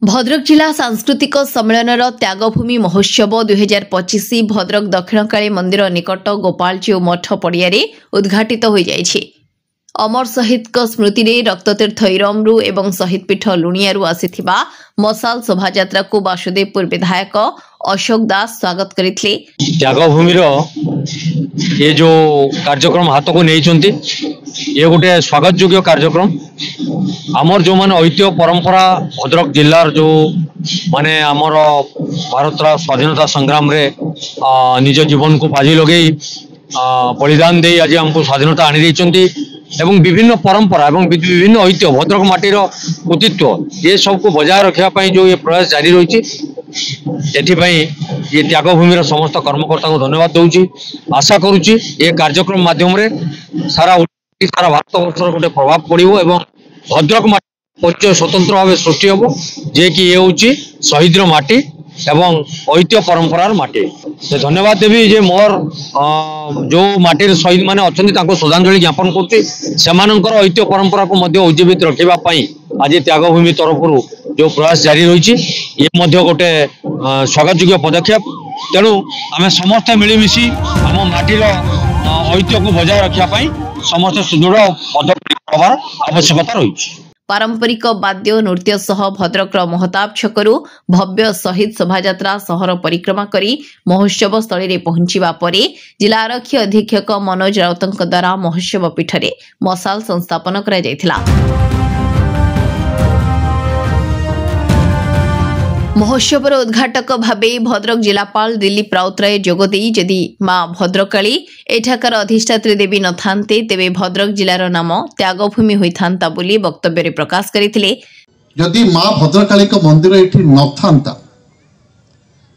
भद्रक जिला सांस्कृतिक सम्मेलन त्यागभूमि महोत्सव 2025 भद्रक दक्षिणकाली मंदिर निकट गोपालजीव मठ पड़िया उद्घाटित हो जाइछि। अमर शहीद स्मृति रे रक्ततीर्थ इरमरू एवं शहीद पीठ लुणियारू आसीथिबा मशाल शोभायात्रा को वासुदेवपुर विधायक अशोक दास स्वागत करथिले। त्यागभूमि ये जो कार्यक्रम हाथ को नहीं ये गोटे स्वागत योग्य कार्यक्रम। आमर जो माने ऐतिह्य परंपरा भद्रक जिलार जो माने आमर भारत स्वाधीनता संग्राम रे निज जीवन को बाजी लगे बलिदान दे आज हमको स्वाधीनता आनी देइचंती एवं विभिन्न परंपरा एवं विभिन्न ऐतिह्य भद्रक माटीर कृतित्व ये सबको बजाय रखा जो ये प्रयास जारी रही ये त्यागभूमि समस्त कर्मकर्ता को धन्यवाद दूची। आशा करुच्ची ये कार्यक्रम माध्यम सारा भारत वर्ष गोटे प्रभाव पड़ो एवं भद्रक माटी परिचय स्वतंत्र भाव सृष्टि हम जे कि ये हूँ शहीद माटी एवं ऐतिह्य परंपरार माटी। धन्यवाद देवी जे मोर जो माटी शहीद माने अच्छा श्रद्धांजलि ज्ञापन कर ऐतिह्य परंपरा को उज्जीवित रखापी आज त्यागभूमि तरफ जो प्रयास जारी रही ये गोटे स्वागत योग्य पदक्षेप। तेणु आम समस्ते मिलमिशी आम माटीर ऐतिह्य को बजाय रखापी समस्त सुदृढ़ पदक्षेप होबार आवश्यकता रही। पारंपरिक वाद्य नृत्य सह भद्रक महताब छकरू भव्य शहीद शोभायात्रा सहर परिक्रमा करी महोत्सव स्थल में पहुंचवा परे जिला आरक्षी अधीक्षक मनोज राउतଙ୍କ द्वारा महोत्सव पीठरे मशाल संस्थापन करा जायथिला। महोत्सवर उद्घाटक भावे भद्रक जिलापाल दिलीप राउतराय जोगदे जदि मां भद्रकाली एठाकार अधिष्ठात्री देवी न थांते तेबे भद्रक जिलार नाम त्यागभूमि होइथांता बोली वक्तव्य प्रकाश करथिले। जदि मां भद्रकाली को मंदिर एठी न थांता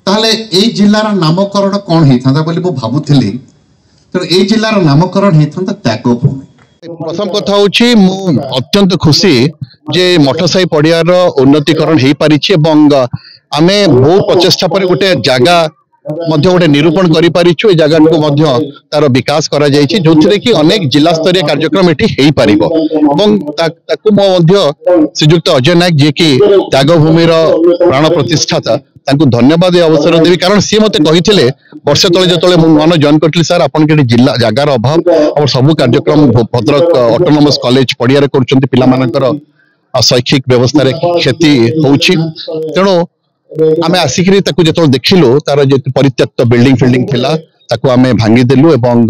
ताले ए जिल्लार नामकरण कोन हेथांता बोली मो भाबुथिली। तो ए जिल्लार नामकरण हेथांता त्यागभूमि। प्रथम कथा होची मु अत्यंत खुशी जे मठसाई पड़ियार उन्नतीकरण हो पारिछि आमे बहुत प्रचेष्टा पर गोटे जगह गोटे निरूपण करि पारिछु। ए जगह को मध्य तार विकास करा जायछि जोथिरे कि अनेक जिला स्तरीय कार्यक्रम एठी हेई पारिबो एवं ताकु मध्य श्रीयुक्त अजय नायक जे कि त्यागभूमिर प्राण प्रतिष्ठाता ताकु धन्यवाद अवसर देवी। कारण सी मते कहिथिले वर्ष तले जतले मु मन जॉइन करथिले सर आपन के जिला जगार अभाव और सब कार्यक्रम भद्रक ऑटोनोमस कॉलेज पड़िया रे करचंती पिला मानकर शैक्षिक व्यवस्था रे क्षति होउछि। तेणु आमे आसिकरी ताकु जतले देखिलु तार जे परित्यक्त बिल्डिंग फील्डिंग थिला ताकु आमे भांगी देलु एवं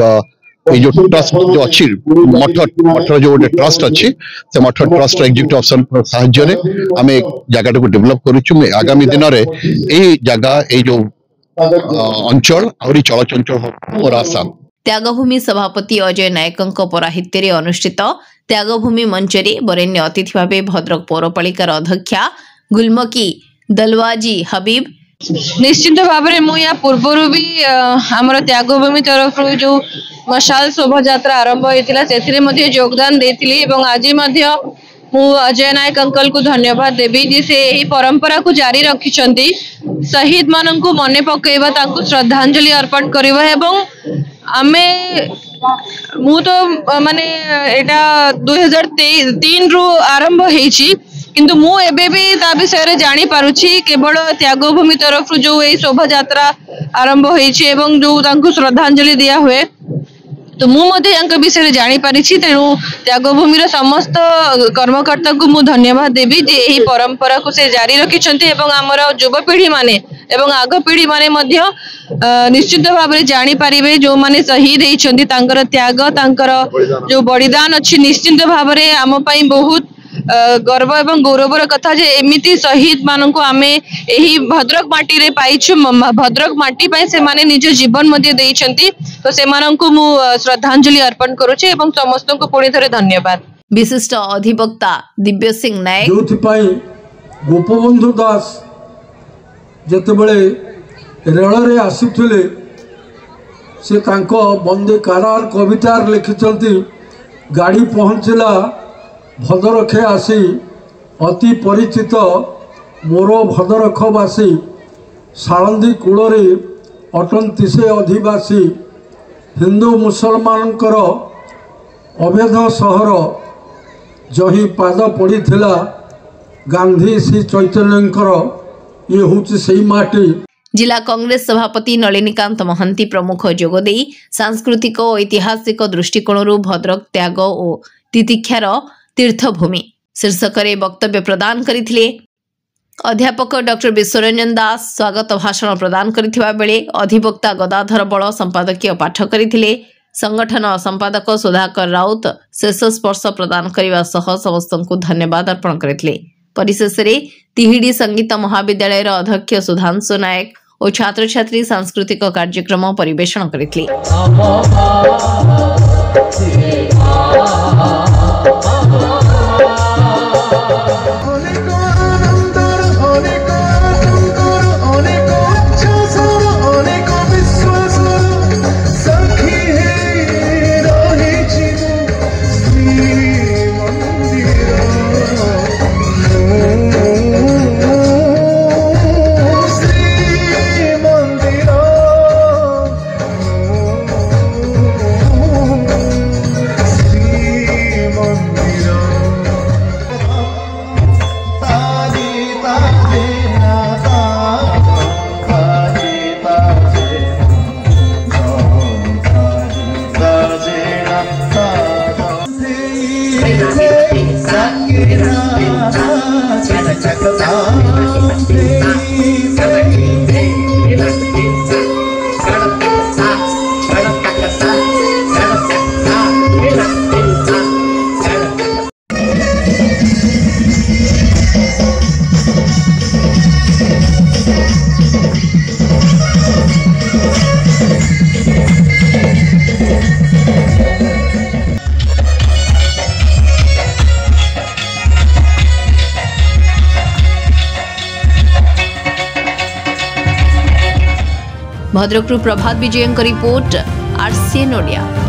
ये जो ट्रस्ट जो अच्छी मठर जो गोटे ट्रस्ट अच्छी से मठ ट्रस्ट एग्जीक्यूटिव अफिसर साहाय्य रे आमे जगह को डेवलप करूछु। आगामी दिन रे एई जगह ए जो अंचल आउरी चलचंचल मोर आशा। त्यागभूमि सभापति अजय नायकଙ୍କ पौराहित्य अनुष्ठित त्यागभूमि मंचरे वरेण्य अतिथि भावे भद्रक पौरपालिकार अध्यक्षा गुलमकी दलवाजी हबीब निश्चित भाव में या पूर्वर भी आमर त्यागभूमि तरफ जो मशाल शोभायात्रा आरंभ होता से योगदान देती आज मु अजय नायक अंकल को धन्यवाद देवी जे से यही परंपरा को जारी रखिंट शहीद मान को मन पकईवा श्रद्धांजलि अर्पण करवा आमे मु तो माने एटा 2003 रु आरंभ होईची किंतु मु एबे भी ता विषय जानी पारुछि केवल त्यागभूमि तरफ जो ये शोभायात्रा आरंभ होईची एवं जो तांको श्रद्धांजलि दिया हुए तो मु मध्य विषय जानी पारिछि। तेणु त्यागभूमि समस्त कर्मकर्ता को मु धन्यवाद देवी जे यही परंपरा को से जारी रखिछन्ते एवं हमर युवपीढ़ी माने एवं आग पीढ़ी माने मध्य निश्चित भाव में जानी पारिबे जो माने शहीद होइछन्ती तांकर त्याग तांकर जो बलिदान अछि निश्चित भाव में आम पई बहुत गर्व एवं गौरवर कथा जे एमिति शहीद मान को आमे एही भद्रक माटी रे पाइछु। भद्रक माटी पई से माने निज जीवन मध्ये देइछन्ती तो से मानन को मु श्रद्धांजलि अर्पण करूछि एवं समस्त को पुणी थरे धन्यवाद। विशिष्ट अधिवक्ता दिव्य सिंह नायक जोथि पई गोपबंधु दास जतेबेले रेल रे आसुथिले से तांको बंदे कारार कवितार लिखिछन्ती गाड़ी पहुंचला भद्रखे आसी अति परिचित मोर भद्रखवासी साळंदी कूलरे अटंती से अधिवासी हिंदू मुसलमानकर अभेद सहर जही पाद पड़ी गांधी श्री चैतन्यकर ये हूँ से माटी। जिला कांग्रेस सभापति नलिनीकांत महांती प्रमुख जोगदे सांस्कृतिक और ऐतिहासिक दृष्टिकोण भद्रक त्याग और तितिक्षार तीर्थभूमि शीर्षक वक्तव्य प्रदान करथिले। अध्यापक डॉक्टर विश्वरंजन दास स्वागत भाषण प्रदान करथिबा बेले अधिवक्ता गदाधर बल संपादकीय पाठ करथिले। संगठन संपादक सुधाकर राउत शेष स्पर्श प्रदान करने सह समस्त को धन्यवाद अर्पण करथिले। परिशेष तिहिडी संगीत महाविद्यालय अध्यक्ष सुधांशु नायक और छात्र छात्री सांस्कृतिक कार्यक्रम परिवेषण करथिले। भद्रक प्रभात विजयंक रिपोर्ट आरसीएन ओडिया।